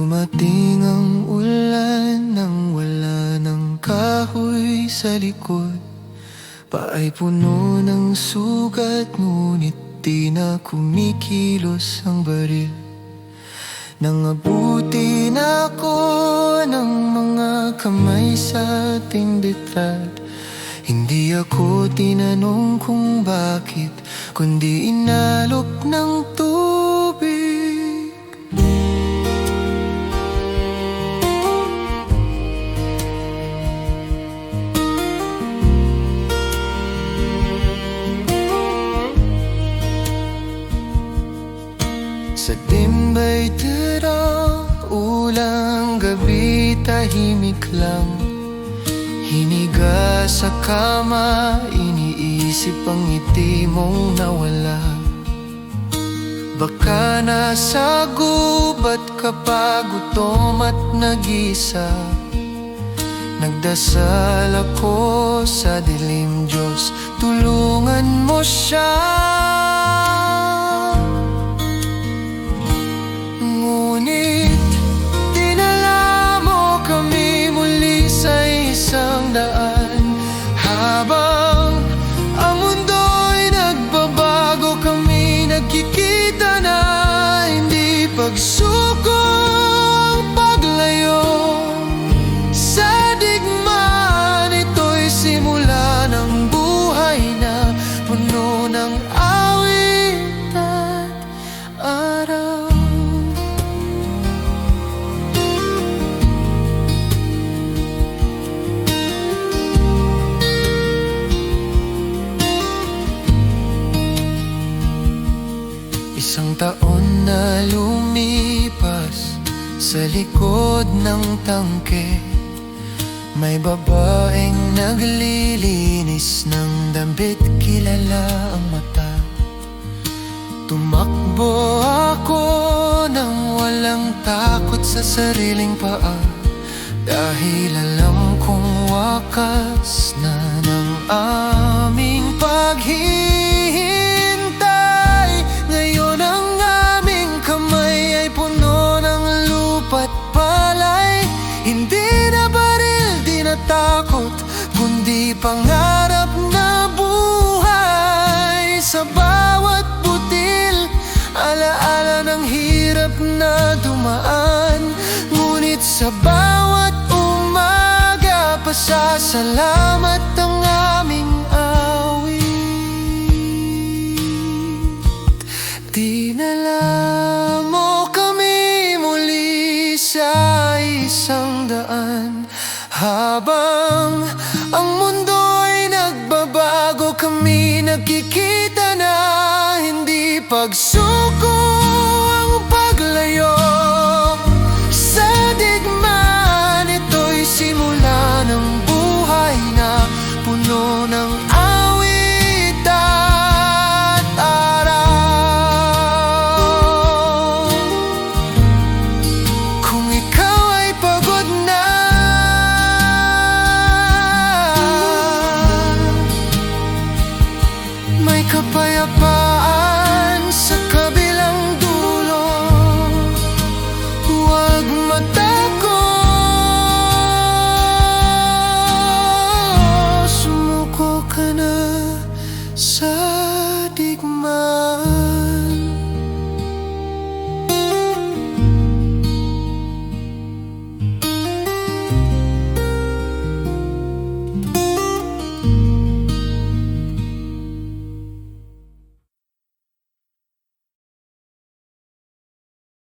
Dumating ang ulan nang wala ng kahoy sa likod. Paay puno ng sugat, ngunit di na kumikilos ang baril. Nangabuti na ako ng mga kamay sa ating detad. Hindi ako tinanong kung bakit, kundi inalok ng tubig. Sa timbay tira, ulang gabi, tahimik lang. Hiniga sa kama, iniisip ang ngiti mong nawala. Baka nasa gubat ka pa, gutom at nag-isa. Nagdasal ako sa dilim, Diyos, tulungan mo siya. Ngunit dinala mo kami muli sa isang daan. Habang ang mundo'y nagbabago, kami nagkikita na hindi pagsuko ang paglayo. Sa digmaan ito'y simula ng buhay na puno ng awit at araw. Isang taon na lumipas sa likod ng tangke. May babaeng naglilinis ng damit, kilala ang mata. Tumakbo ako nang walang takot sa sariling paa, dahil alam kong wakas na ng aming paghihintay. Ngayon ang aming kamay ay puno ng lupa't palay. Hindi na baril, di na takot, kundi pangarap na buhay. Sa bawat butil, alaala ng hirap na dumaan. Ngunit sa bawat umaga, pasasalamat ang aming awit. Dinala mo kami muli sa isang daan. Habang ang mundo'y nagbabago, kami nagkikita na hindi pagsuko ang paglayo. Sa digmaan ito'y simula ng buhay na puno ng awit at araw. Kung ikaw ay pagod na, may kapayapaan sa kabilang dulo. Huwag matakot, sumuko ka na sa